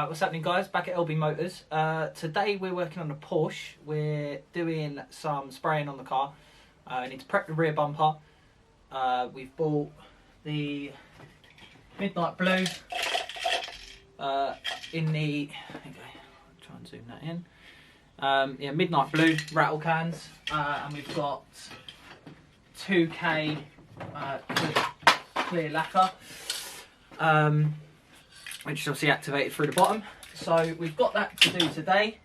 What's happening, guys? Back at LB Motors. Today we're working on a Porsche. We're doing some spraying on the car. I need to prep the rear bumper. We've bought the midnight blue in the... Okay, try and zoom that in. Yeah, midnight blue rattle cans, and we've got 2K clear lacquer. Which is obviously activated through the bottom. So we've got that to do today.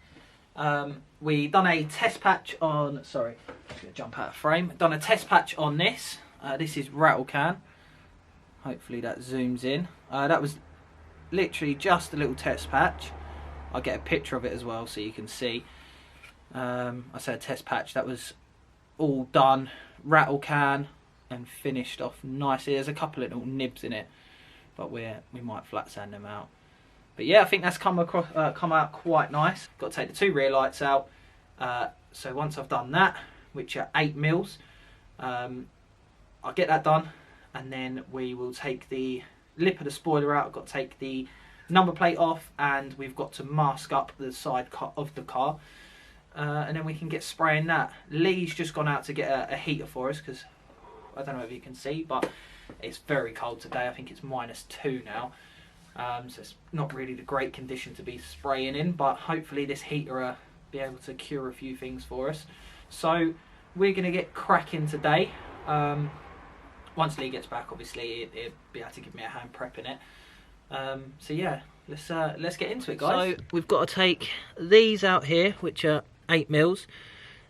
We done a test patch on, sorry, just gonna jump out of frame. Done a test patch on this. This is rattle can. Hopefully that zooms in. That was literally just a little test patch. I'll get a picture of it as well so you can see. I said test patch, that was all done, rattle can, and finished off nicely. There's a couple of little nibs in it, but we might flat sand them out. But yeah, I think that's come out quite nice. Got to take the two rear lights out. So once I've done that, which are 8 mils, I'll get that done, and then we will take the lip of the spoiler out. I've got to take the number plate off, and we've got to mask up the side of the car, and then we can get spraying that. Lee's just gone out to get a heater for us, because I don't know if you can see, but it's very cold today. I think it's -2 now, so it's not really the great condition to be spraying in, but hopefully this heater will be able to cure a few things for us. So we're going to get cracking today. Once Lee gets back, obviously he'll be able to give me a hand prepping it. So yeah, let's get into it, guys. So we've got to take these out here, which are 8 mils,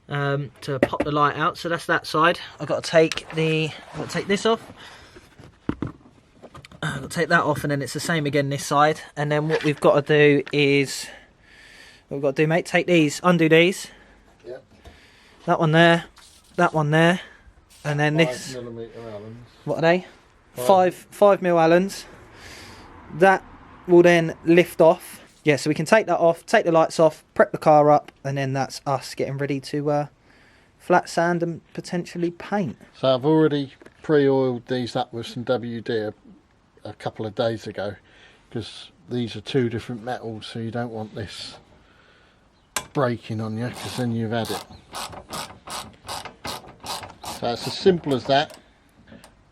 to pop the light out. So that's that side. I've got to take this off. I've got to take that off, and then it's the same again this side. And then what we've got to do is, what we've got to do, mate, take these, undo these. Yep. That one there, and then this. 5mm Allens. What are they? 5mm Allens. That will then lift off. Yeah, so we can take that off, take the lights off, prep the car up, and then that's us getting ready to flat sand and potentially paint. So I've already pre-oiled these up with some WD a couple of days ago, because these are 2 different metals, so you don't want this breaking on you, because then you've had it. So it's as simple as that.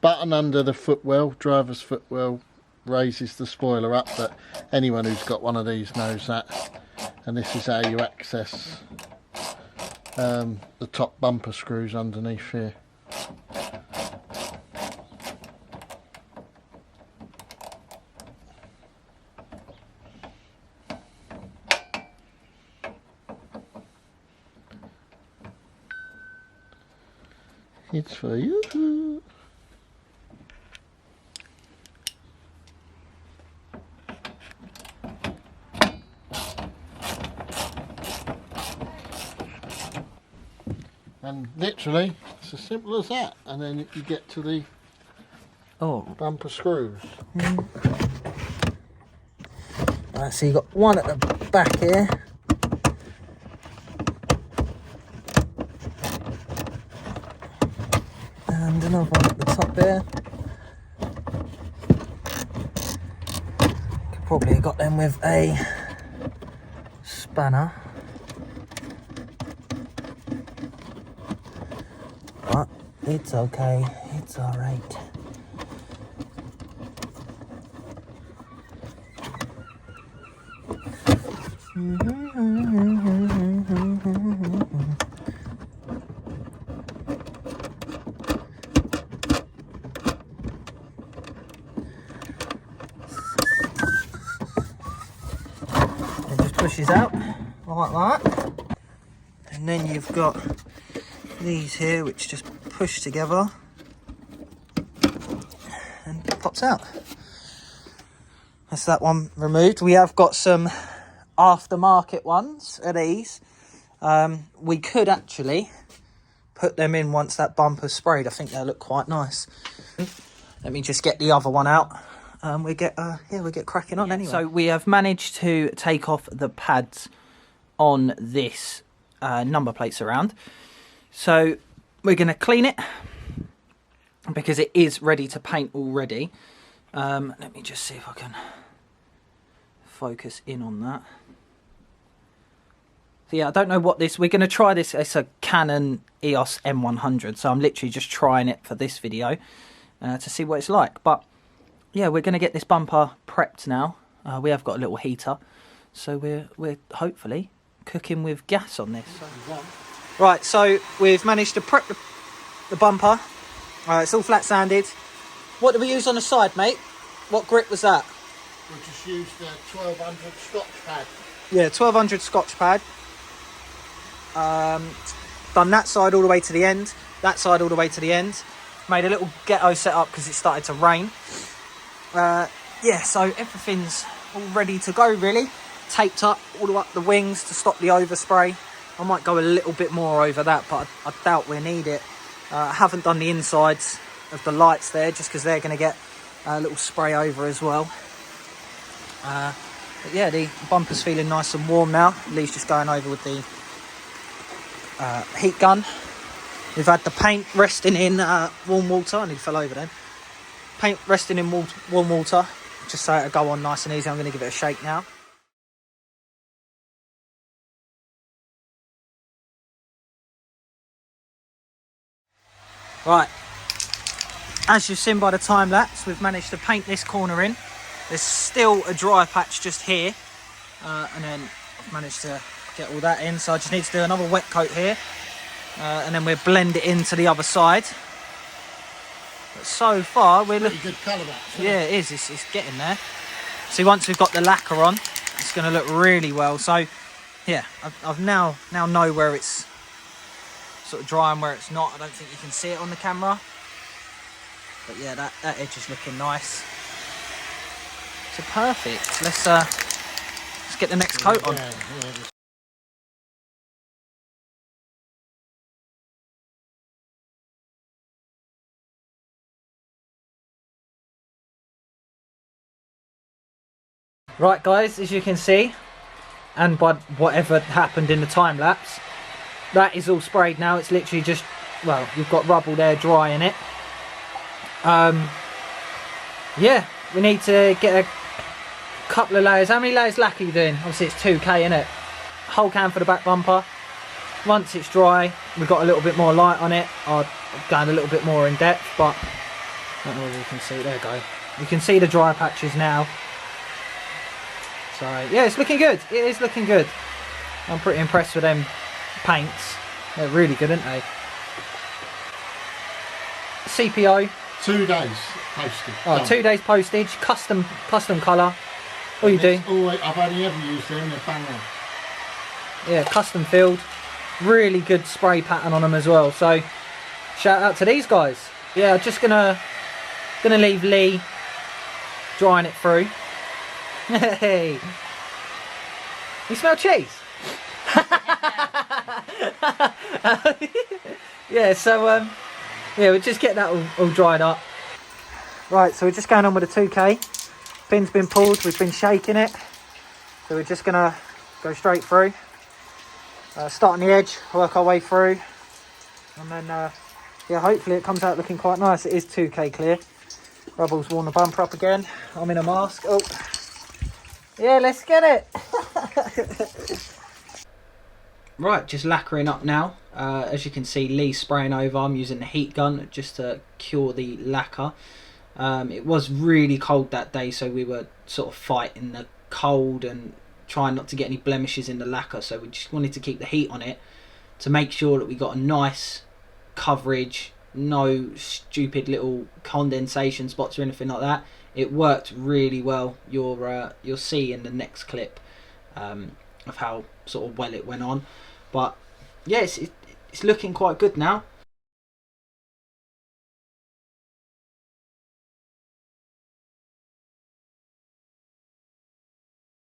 Button under the footwell, driver's footwell, raises the spoiler up, but anyone who's got one of these knows that. And this is how you access the top bumper screws underneath here. It's for you. And literally, it's as simple as that. And then you get to the bumper screws. Right, so you've got one at the back here. And another one at the top there. Could probably have got them with a spanner. But it's okay, it's alright. It just pushes out like that, and then you've got these here which just push together and pops out. That's that one removed. We have got some aftermarket ones of these. We could actually put them in once that bumper's sprayed. I think they'll look quite nice. Let me just get the other one out. We get cracking on anyway. So we have managed to take off the pads on this number plates around. So we're going to clean it because it is ready to paint already. Let me just see if I can focus in on that. So yeah, I don't know what this, we're going to try this. It's a Canon EOS M100, so I'm literally just trying it for this video to see what it's like. But yeah, we're going to get this bumper prepped now. We have got a little heater, so we're hopefully cooking with gas on this. Right, so we've managed to prep the bumper. It's all flat sanded. What did we use on the side, mate? What grip was that? We just used the 1200 Scotch pad. Yeah, 1200 Scotch pad. Done that side all the way to the end, that side all the way to the end. Made a little ghetto setup because it started to rain. Yeah, so everything's all ready to go really. Taped up all the way up the wings to stop the overspray. I might go a little bit more over that, but I doubt we need it. I haven't done the insides of the lights there just because they're going to get a little spray over as well. But yeah, the bumper's feeling nice and warm now. Lee's just going over with the heat gun. We've had the paint resting in warm water. I nearly fell over then. Paint resting in warm water, just so it'll go on nice and easy. I'm going to give it a shake now. Right, as you've seen by the time lapse, we've managed to paint this corner in. There's still a dry patch just here, and then I've managed to get all that in, so I just need to do another wet coat here, and then we'll blend it into the other side. But so far we're looking good colour, actually. Yeah, it is. It's getting there. See, once we've got the lacquer on, it's going to look really well. So yeah, I've now know where it's sort of dry and where it's not. I don't think you can see it on the camera, but yeah, that edge is looking nice. So perfect. Let's get the next coat on. Yeah. Right guys, as you can see, and by whatever happened in the time lapse, that is all sprayed now. It's literally just, well, you've got rubble there drying it. Yeah, we need to get a couple of layers. How many layers lacquer are you doing? Obviously it's 2K, isn't it? Whole can for the back bumper. Once it's dry, we've got a little bit more light on it. I'll go a little bit more in depth, but I don't know if you can see. There you go. You can see the dry patches now. So yeah, it's looking good. It is looking good. I'm pretty impressed with them paints. They're really good, aren't they? CPO. 2 days postage. Oh, 2 days postage. Custom colour. All you do. I've only ever used them. They're bang on. Yeah, custom filled. Really good spray pattern on them as well. So shout out to these guys. Yeah, I'm just gonna leave Lee drying it through. Hey, you smell cheese? Yeah, so yeah, we'll just get that all dried up. Right, so we're just going on with the 2K. Pin's been pulled, we've been shaking it, so we're just gonna go straight through. Start on the edge, work our way through, and then yeah, hopefully it comes out looking quite nice. It is 2K clear. Rubble's worn the bumper up again. I'm in a mask. Oh. Yeah, let's get it. Right, just lacquering up now. As you can see, Lee's spraying over. I'm using the heat gun just to cure the lacquer. It was really cold that day, so we were sort of fighting the cold and trying not to get any blemishes in the lacquer. So we just wanted to keep the heat on it to make sure that we got a nice coverage, no stupid little condensation spots or anything like that. It worked really well. You'll see in the next clip of how sort of well it went on. But yeah, it's looking quite good now.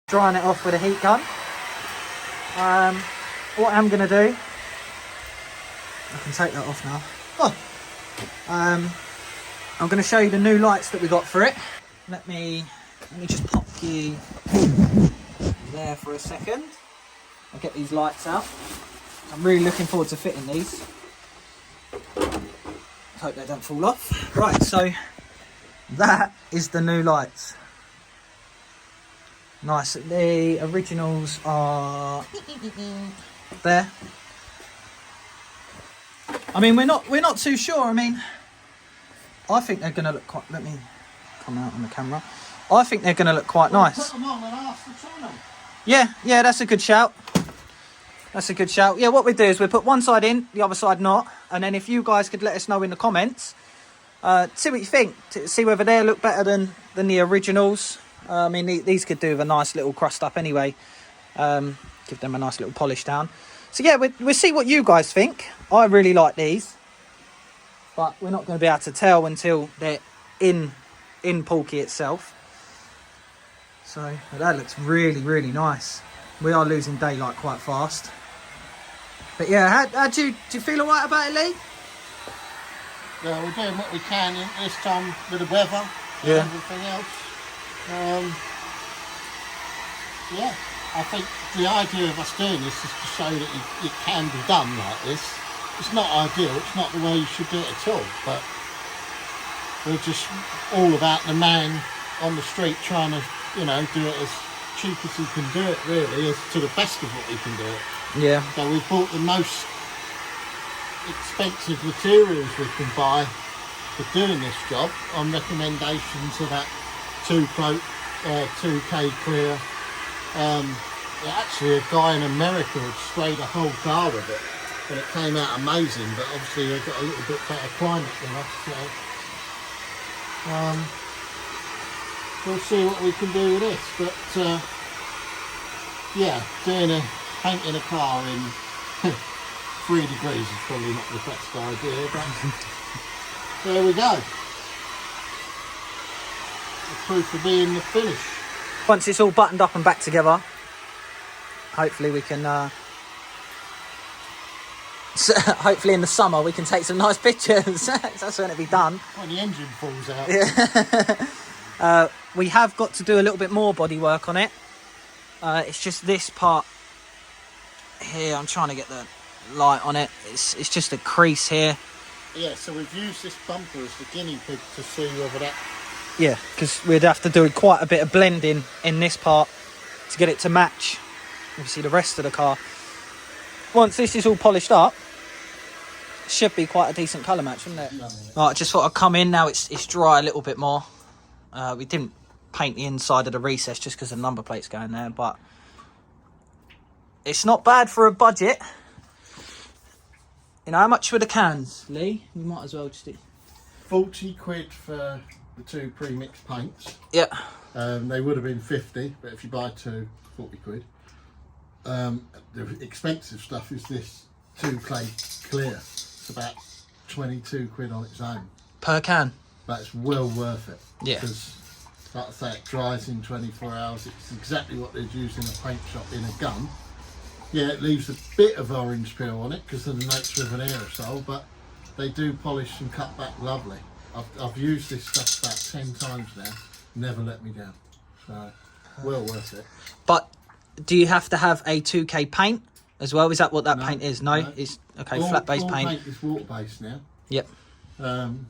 Drying it off with a heat gun. What I'm going to do, I can take that off now. Oh. I'm going to show you the new lights that we got for it. Let me just pop you there for a second. I'll get these lights out. I'm really looking forward to fitting these. Hope they don't fall off. Right, so that is the new lights. Nice. The originals are there. I mean, we're not too sure. I mean, I think they're going to look quite... Let me come out on the camera. I think they're going to look quite nice. Put them on and ask to try them. Yeah, that's a good shout. That's a good shout. Yeah, what we do is we put one side in, the other side not. And then if you guys could let us know in the comments, see what you think. See whether they look better than the originals. I mean, these could do with a nice little crust up anyway. Give them a nice little polish down. So yeah, we'll see what you guys think. I really like these. But we're not going to be able to tell until they're in Porky itself. So that looks really, really nice. We are losing daylight quite fast. But yeah, how do you feel alright about it, Lee? Yeah, we're doing what we can this time with the weather and everything else. Yeah, I think the idea of us doing this is to show that it can be done like this. It's not ideal, it's not the way you should do it at all, but we're just all about the man on the street trying to, you know, do it as cheap as he can do it, really, as to the best of what he can do it. Yeah. So we've bought the most expensive materials we can buy for doing this job on recommendations of that 2K clear. Actually, a guy in America had sprayed a whole car with it and it came out amazing, but obviously they've got a little bit better climate than us, so we'll see what we can do with this. But yeah, painting a car in 3 degrees is probably not the best idea, but there we go. The proof will be in the finish. Once it's all buttoned up and back together, hopefully we can hopefully in the summer we can take some nice pictures. That's going to be done when the engine falls out. Yeah. We have got to do a little bit more body work on it. It's just this part here. I'm trying to get the light on it. It's just a crease here. Yeah, so we've used this bumper as the guinea pig to see whether that... Yeah, because we'd have to do quite a bit of blending in this part to get it to match, obviously, the rest of the car. Once this is all polished up, it should be quite a decent colour match, wouldn't it? Right, I just thought I'd come in. Now it's dry a little bit more. We didn't paint the inside of the recess just because the number plate's going there, but it's not bad for a budget. You know, how much were the cans, Lee? You might as well just... 40 quid for the 2 pre-mixed paints. Yeah. They would have been 50, but if you buy 2, 40 quid. The expensive stuff is this 2K clear. It's about 22 quid on its own. Per can? That's well worth it. Yeah. Because, like I say, it dries in 24 hours. It's exactly what they'd use in a paint shop in a gun. Yeah, it leaves a bit of orange peel on it because of the nature of an aerosol, but they do polish and cut back lovely. I've used this stuff about 10 times now. Never let me down. So, well worth it. But do you have to have a 2K paint as well? Is that what that paint is? No? It's okay, flat base all paint. Paint is water based now. Yep. And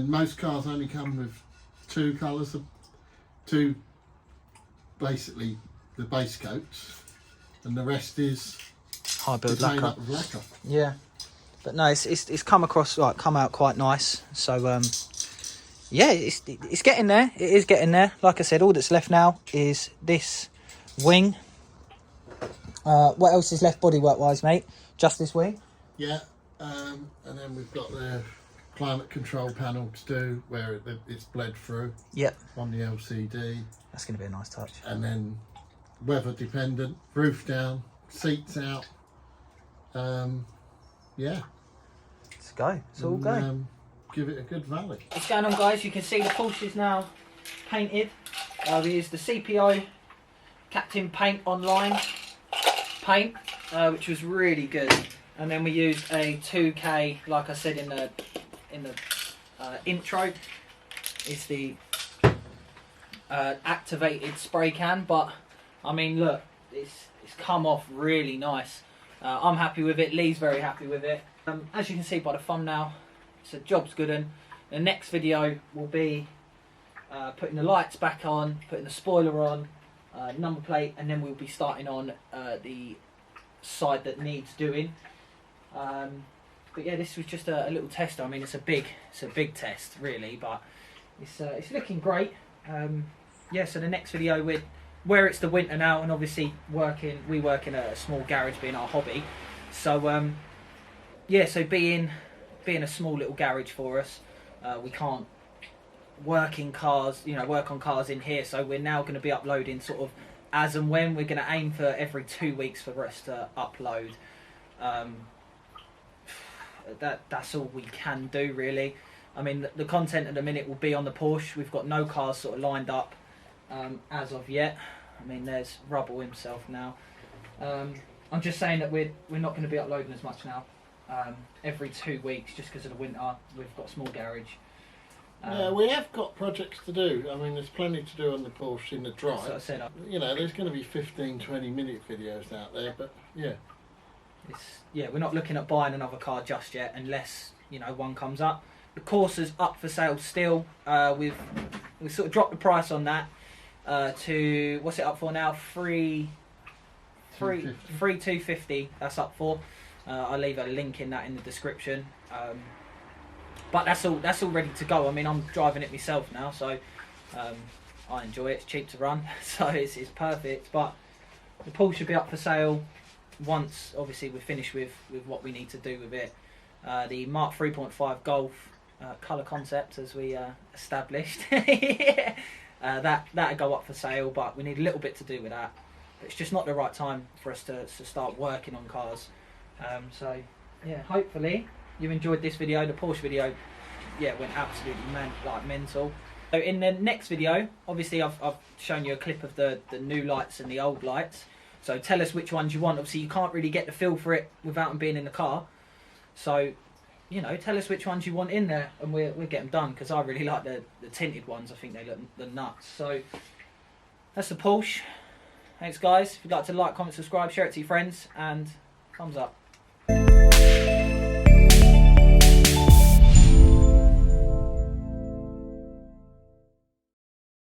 most cars only come with 2 colours of basically the base coats, and the rest is high build lacquer. Lacquer. Yeah. But no, it's come out quite nice. So yeah, it's getting there. It is getting there. Like I said, all that's left now is this wing. What else is left bodywork wise, mate? Just this wing? Yeah, and then we've got the climate control panel to do where it's bled through. Yep. On the LCD. That's going to be a nice touch. And then weather dependent, roof down, seats out. Yeah. Let's go. It's all go. Give it a good valley. What's going on, guys? You can see the Porsche is now painted. We used the CPO Captain Paint Online paint, which was really good. And then we used a 2K, like I said in the intro, is the activated spray can. But I mean, look, it's come off really nice. I'm happy with it. Lee's very happy with it. As you can see by the thumbnail, it's a job's good one. The next video will be putting the lights back on, putting the spoiler on, number plate, and then we'll be starting on the side that needs doing. But yeah, this was just a little test. I mean, it's a big test really, but it's looking great. Yeah, so the next video, where it's the winter now, and obviously we work in a small garage, being our hobby. So yeah, so being a small little garage for us, we can't work on cars in here. So we're now going to be uploading sort of as and when. We're going to aim for every 2 weeks for us to upload. That's all we can do really. I mean, the content at the minute will be on the Porsche. We've got no cars sort of lined up as of yet. I mean, there's Rubble himself now. I'm just saying that we're not going to be uploading as much now. Every 2 weeks, just because of the winter. We've got a small garage. Yeah, we have got projects to do. I mean, there's plenty to do on the Porsche in the drive. So I said, you know, there's going to be 15-20 minute videos out there, but yeah. We're not looking at buying another car just yet, unless one comes up. The Corsa's up for sale still. We've sort of dropped the price on that to, what's it up for now? 3,250. That's up for. I'll leave a link in the description. But that's all ready to go. I mean, I'm driving it myself now, so I enjoy it. It's cheap to run, so it's perfect. But the Porsche should be up for sale once, obviously, we're finished with what we need to do with it. The Mark 3.5 Golf colour concept, as we established, that'll go up for sale, but we need a little bit to do with that. It's just not the right time for us to start working on cars. So yeah, hopefully you enjoyed this video. The Porsche video, yeah, went absolutely mental. So in the next video, obviously I've shown you a clip of the new lights and the old lights. So tell us which ones you want. Obviously you can't really get the feel for it without them being in the car. So, tell us which ones you want in there, and we'll get them done, because I really like the tinted ones. I think they look the nuts. So that's the Porsche. Thanks guys. If you'd like to like, comment, subscribe, share it to your friends, and thumbs up.